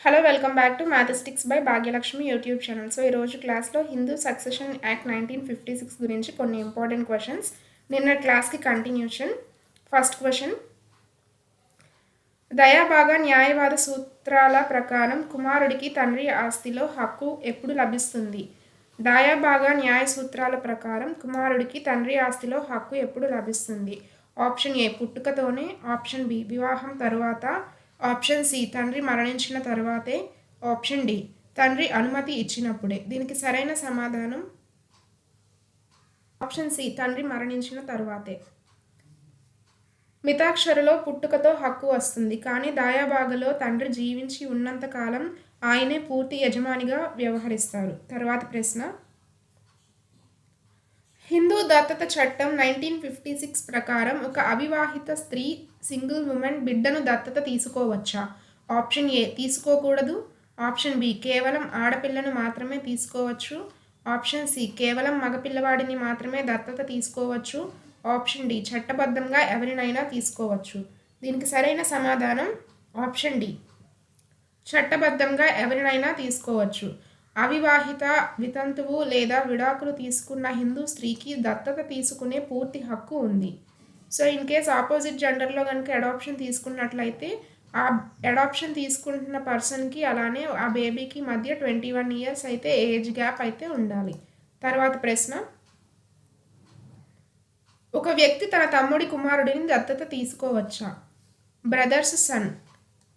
Hello welcome back to mathematics by Bhagyalakshmi YouTube channel. So ఈరోజు క్లాస్లో Hindu succession act 1956 గురించి కొన్ని ఇంపార్టెంట్ క్వశ్చన్స్. నిన్న క్లాస్కి కంటిన్యూషన్. ఫస్ట్ క్వశ్చన్, దయాభాగ న్యాయవాద సూత్రాల ప్రకారం కుమారుడికి తండ్రి ఆస్తిలో హక్కు ఎప్పుడు లభిస్తుంది? దయాభాగ న్యాయ సూత్రాల ప్రకారం కుమారుడికి తండ్రి ఆస్తిలో హక్కు ఎప్పుడు లభిస్తుంది? ఆప్షన్ ఏ పుట్టుకతోనే, ఆప్షన్ బి వివాహం తరువాత, ఆప్షన్ సి తండ్రి మరణించిన తర్వాతే, ఆప్షన్ డి తండ్రి అనుమతి ఇచ్చినప్పుడే. దీనికి సరైన సమాధానం ఆప్షన్ సి తండ్రి మరణించిన తర్వాతే. మితాక్షరలో పుట్టుకతో హక్కు వస్తుంది, కానీ దాయాబాగలో తండ్రి జీవించి ఉన్నంతకాలం ఆయనే పూర్తి యజమానిగా వ్యవహరిస్తారు. తర్వాతి ప్రశ్న, హిందూ దత్తత చట్టం 1956 ప్రకారం ఒక అవివాహిత స్త్రీ సింగిల్ ఉమెన్ బిడ్డను దత్తత తీసుకోవచ్చా? ఆప్షన్ ఏ తీసుకోకూడదు, ఆప్షన్ బి కేవలం ఆడపిల్లను మాత్రమే తీసుకోవచ్చు, ఆప్షన్ సి కేవలం మగపిల్లవాడిని మాత్రమే దత్తత తీసుకోవచ్చు, ఆప్షన్ డి చట్టబద్ధంగా ఎవరినైనా తీసుకోవచ్చు. దీనికి సరైన సమాధానం ఆప్షన్ డి చట్టబద్ధంగా ఎవరినైనా తీసుకోవచ్చు. అవివాహిత, వితంతువు లేదా విడాకులు తీసుకున్న హిందూ స్త్రీకి దత్తత తీసుకునే పూర్తి హక్కు ఉంది. సో ఇన్ కేస్ ఆపోజిట్ జెండర్లో కనుక అడాప్షన్ తీసుకున్నట్లయితే ఆ అడాప్షన్ తీసుకుంటున్న పర్సన్కి అలానే ఆ బేబీకి మధ్య 21 ఇయర్స్ అయితే ఏజ్ గ్యాప్ అయితే ఉండాలి. తర్వాత ప్రశ్న, ఒక వ్యక్తి తన తమ్ముడి కుమారుడిని దత్తత తీసుకోవచ్చా? బ్రదర్స్ సన్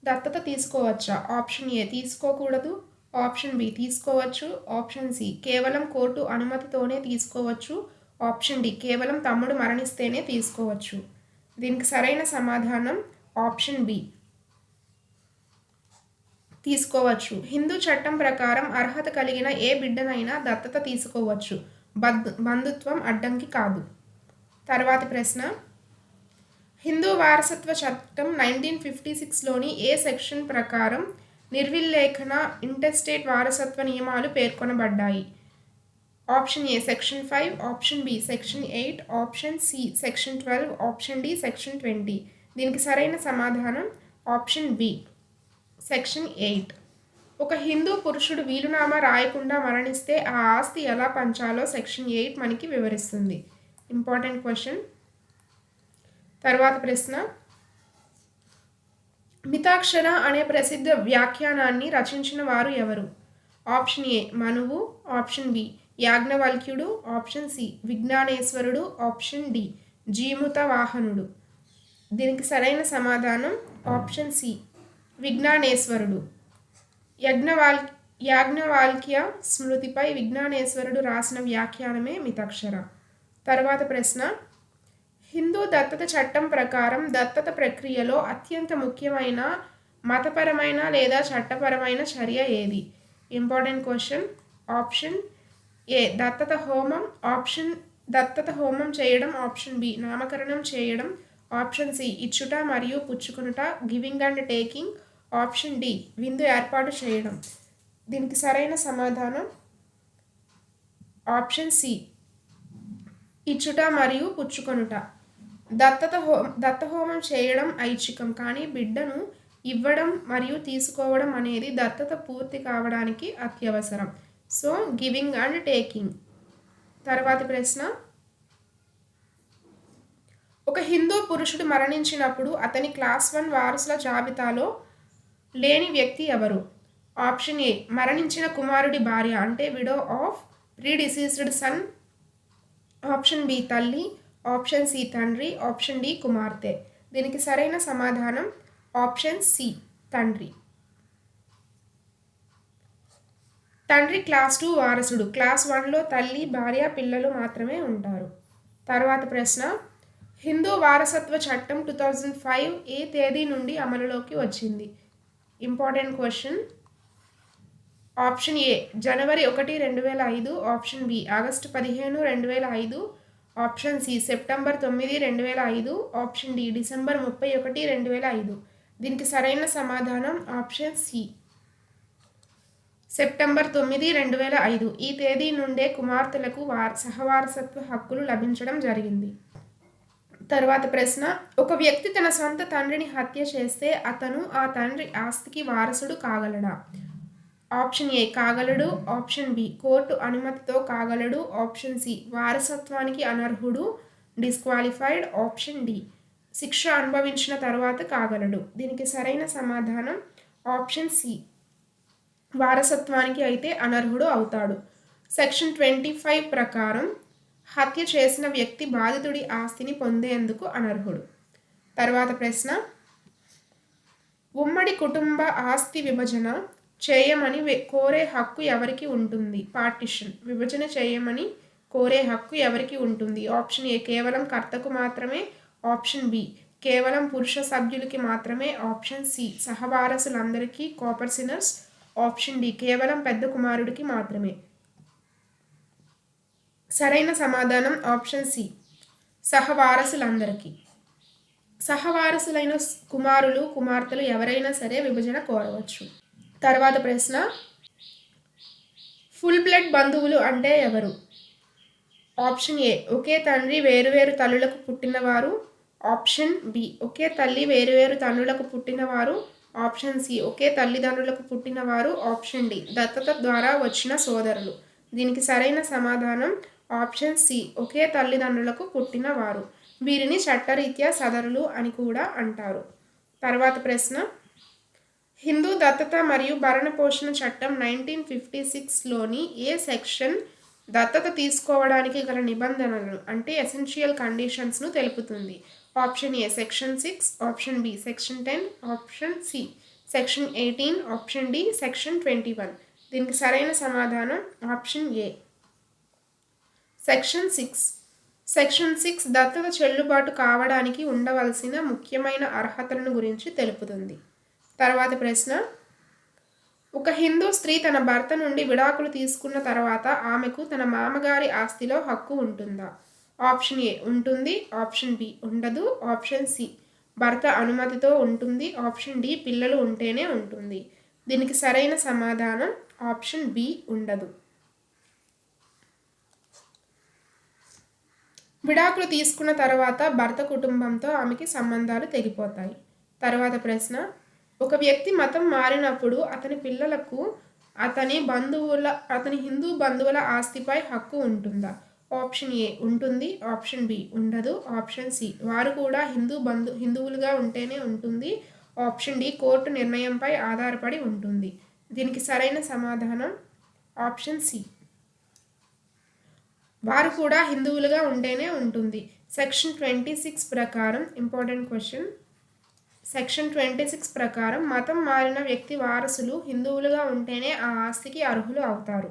దత్తత తీసుకోవచ్చా? ఆప్షన్ ఏ తీసుకోకూడదు, ఆప్షన్ బి తీసుకోవచ్చు, ఆప్షన్ సి కేవలం కోర్టు అనుమతితోనే తీసుకోవచ్చు, ఆప్షన్ డి కేవలం తమ్ముడు మరణిస్తేనే తీసుకోవచ్చు. దీనికి సరైన సమాధానం ఆప్షన్ బి తీసుకోవచ్చు. హిందూ చట్టం ప్రకారం అర్హత కలిగిన ఏ బిడ్డనైనా దత్తత తీసుకోవచ్చు, బంధుత్వం అడ్డంకి కాదు. తర్వాతి ప్రశ్న, హిందూ వారసత్వ చట్టం 1956లోని ఏ సెక్షన్ ప్రకారం నిర్విలేఖన ఇంటెస్టేట్ వారసత్వ నియమాలు పేర్కొనబడ్డాయి? Option A section 5, option B section 8, option C section 12, option D section 20. దీనికి సరైన సమాధానం ఆప్షన్ బి సెక్షన్ 8. ఒక హిందూ పురుషుడు వీలునామా రాయకుండా మరణిస్తే ఆ ఆస్తి ఎలా పంచాలో సెక్షన్ 8 మనకి వివరిస్తుంది. Important question. తర్వాత ప్రశ్న, మితాక్షర అనే ప్రసిద్ధ వ్యాఖ్యానాన్ని రచించిన వారు ఎవరు? ఆప్షన్ ఏ మనువు, ఆప్షన్ బి యాజ్ఞవల్క్యుడు, ఆప్షన్ సి విజ్ఞానేశ్వరుడు, ఆప్షన్ డి జీముత వాహనుడు. దీనికి సరైన సమాధానం ఆప్షన్ సి విజ్ఞానేశ్వరుడు. యాజ్ఞవాల్క్య స్మృతిపై విజ్ఞానేశ్వరుడు రాసిన వ్యాఖ్యానమే మితాక్షర. తర్వాత ప్రశ్న, హిందూ దత్తత చట్టం ప్రకారం దత్తత ప్రక్రియలో అత్యంత ముఖ్యమైన మతపరమైన లేదా చట్టపరమైన చర్య ఏది? Important question. ఆప్షన్ ఏ దత్తత హోమం, ఆప్షన్ దత్తత హోమం చేయడం, ఆప్షన్ బి నామకరణం చేయడం, ఆప్షన్ సి ఇచ్చుట మరియు పుచ్చుకునుట giving and taking, option D విందు ఏర్పాటు చేయడం. దీనికి సరైన సమాధానం ఆప్షన్ సి ఇచ్చుట మరియు పుచ్చుకొనుట. దత్తహోమం చేయడం ఐచ్ఛికం, కానీ బిడ్డను ఇవ్వడం మరియు తీసుకోవడం అనేది దత్తత పూర్తి కావడానికి అత్యవసరం. So giving and taking. తర్వాతి ప్రశ్న, ఒక హిందూ పురుషుడు మరణించినప్పుడు అతని క్లాస్ 1 వారసుల జాబితాలో లేని వ్యక్తి ఎవరు? ఆప్షన్ ఏ మరణించిన కుమారుడి భార్య అంటే widow of predeceased son, option B తల్లి, ఆప్షన్ సి తండ్రి, ఆప్షన్ డి కుమార్తె. దీనికి సరైన సమాధానం ఆప్షన్ సి తండ్రి. తండ్రి క్లాస్ 2 వారసుడు. క్లాస్ 1లో తల్లి, భార్య, పిల్లలు మాత్రమే ఉంటారు. తర్వాత ప్రశ్న, హిందూ వారసత్వ చట్టం 2005 ఏ తేదీ నుండి అమలులోకి వచ్చింది? Important question. ఆప్షన్ ఏ జనవరి 1, 2005, option B August 15, 2005, option C September 9, 2005, option D December 31, 2005. దీనికి సరైన సమాధానం ఆప్షన్ సి సెప్టెంబర్ 9, 2005. ఈ తేదీ నుండే కుమార్తెలకు సహవారసత్వ హక్కులు లభించడం జరిగింది. తర్వాత ప్రశ్న, ఒక వ్యక్తి తన సొంత తండ్రిని హత్య చేస్తే అతను ఆ తండ్రి ఆస్తికి వారసుడు కాగలడా? ఆప్షన్ ఏ కాగలడు, ఆప్షన్ బి కోర్టు అనుమతితో కాగలడు, ఆప్షన్ సి వారసత్వానికి అనర్హుడు, డిస్క్వాలిఫైడ్, ఆప్షన్ డి శిక్ష అనుభవించిన తర్వాత కాగలడు. దీనికి సరైన సమాధానం ఆప్షన్ సి వారసత్వానికి అయితే అనర్హుడు అవుతాడు. సెక్షన్ 25 ప్రకారం హత్య చేసిన వ్యక్తి బాధితుడి ఆస్తిని పొందేందుకు అనర్హుడు. తర్వాత ప్రశ్న, ఉమ్మడి కుటుంబ ఆస్తి విభజన చేయమని కోరే హక్కు ఎవరికి ఉంటుంది? పార్టిషన్ విభజన చేయమని కోరే హక్కు ఎవరికి ఉంటుంది? ఆప్షన్ ఏ కేవలం కర్తకు మాత్రమే, ఆప్షన్ బి కేవలం పురుష సభ్యులకి మాత్రమే, ఆప్షన్ సి సహవారసులందరికీ కోపర్సినర్స్, ఆప్షన్ డి కేవలం పెద్ద కుమారుడికి మాత్రమే. సరైన సమాధానం ఆప్షన్ సి సహవారసులందరికీ. సహవారసులైన కుమారులు కుమార్తెలు ఎవరైనా సరే విభజన కోరవచ్చు. తర్వాత ప్రశ్న, ఫుల్ బ్లడ్ బంధువులు అంటే ఎవరు? ఆప్షన్ ఏ ఒకే తండ్రి వేరువేరు తల్లులకు పుట్టినవారు, ఆప్షన్ బి ఒకే తల్లి వేరువేరు తండ్రులకు పుట్టినవారు, ఆప్షన్ సి ఒకే తల్లిదండ్రులకు పుట్టినవారు, ఆప్షన్ డి దత్తత ద్వారా వచ్చిన సోదరులు. దీనికి సరైన సమాధానం ఆప్షన్ సి ఒకే తల్లిదండ్రులకు పుట్టినవారు. వీరిని చట్టరీత్యా సదరులు అని కూడా అంటారు. తర్వాత ప్రశ్న, హిందూ దత్తత మరియు భరణ పోషణ చట్టం 1956లోని ఏ సెక్షన్ దత్తత తీసుకోవడానికి గల నిబంధనలను అంటే ఎసెన్షియల్ కండిషన్స్ను తెలుపుతుంది? Option A section 6, option B section 10, option C section 18, option D section 21. దీనికి సరైన సమాధానం ఆప్షన్ ఏ సెక్షన్ 6. సెక్షన్ 6 దత్తత చెల్లుబాటు కావడానికి ఉండవలసిన ముఖ్యమైన అర్హతలను గురించి తెలుపుతుంది. తర్వాత ప్రశ్న, ఒక హిందూ స్త్రీ తన భర్త నుండి విడాకులు తీసుకున్న తర్వాత ఆమెకు తన మామగారి ఆస్తిలో హక్కు ఉంటుందా? ఆప్షన్ ఏ ఉంటుంది, ఆప్షన్ బి ఉండదు, ఆప్షన్ సి భర్త అనుమతితో ఉంటుంది, ఆప్షన్ డి పిల్లలు ఉంటేనే ఉంటుంది. దీనికి సరైన సమాధానం ఆప్షన్ బి ఉండదు. విడాకులు తీసుకున్న తర్వాత భర్త కుటుంబంతో ఆమెకి సంబంధాలు తెగిపోతాయి. తర్వాత ప్రశ్న, ఒక వ్యక్తి మతం మారినప్పుడు అతని పిల్లలకు అతని హిందూ బంధువుల ఆస్తిపై హక్కు ఉంటుందా? ఆప్షన్ ఏ ఉంటుంది, ఆప్షన్ బి ఉండదు, ఆప్షన్ సి వారు కూడా హిందువులుగా ఉంటేనే ఉంటుంది, ఆప్షన్ డి కోర్టు నిర్ణయంపై ఆధారపడి ఉంటుంది. దీనికి సరైన సమాధానం ఆప్షన్ సి వారు కూడా హిందువులుగా ఉంటేనే ఉంటుంది. సెక్షన్ 26 ప్రకారం ఇంపార్టెంట్ క్వశ్చన్, సెక్షన్ 26 ప్రకారం మతం మారిన వ్యక్తి వారసులు హిందువులుగా ఉంటేనే ఆ ఆస్తికి అర్హులు అవుతారు.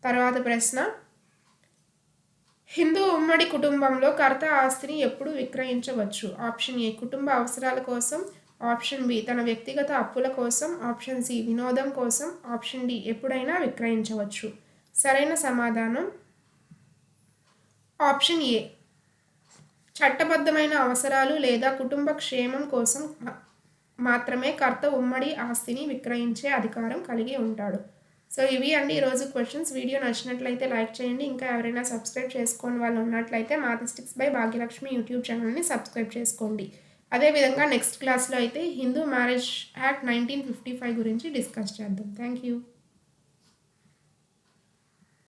తర్వాత ప్రశ్న, హిందూ ఉమ్మడి కుటుంబంలో కర్త ఆస్తిని ఎప్పుడు విక్రయించవచ్చు? ఆప్షన్ ఏ కుటుంబ అవసరాల కోసం, ఆప్షన్ బి తన వ్యక్తిగత అప్పుల కోసం, ఆప్షన్ సి వినోదం కోసం, ఆప్షన్ డి ఎప్పుడైనా విక్రయించవచ్చు. సరైన సమాధానం ఆప్షన్ ఏ చట్టబద్ధమైన అవసరాలు లేదా కుటుంబ క్షేమం కోసం మాత్రమే కర్త ఉమ్మడి ఆస్తిని విక్రయించే అధికారం కలిగి ఉంటాడు. సో ఇవి అండి ఈరోజు క్వశ్చన్స్. వీడియో నచ్చినట్లయితే లైక్ చేయండి. ఇంకా ఎవరైనా సబ్స్క్రైబ్ చేసుకోని వాళ్ళు ఉన్నట్లయితే మ్యాథమెటిక్స్ బై భాగ్యలక్ష్మి యూట్యూబ్ ఛానల్ని సబ్స్క్రైబ్ చేసుకోండి. అదేవిధంగా నెక్స్ట్ క్లాస్లో అయితే హిందూ మ్యారేజ్ యాక్ట్ 1955 గురించి డిస్కస్ చేద్దాం. Thank you.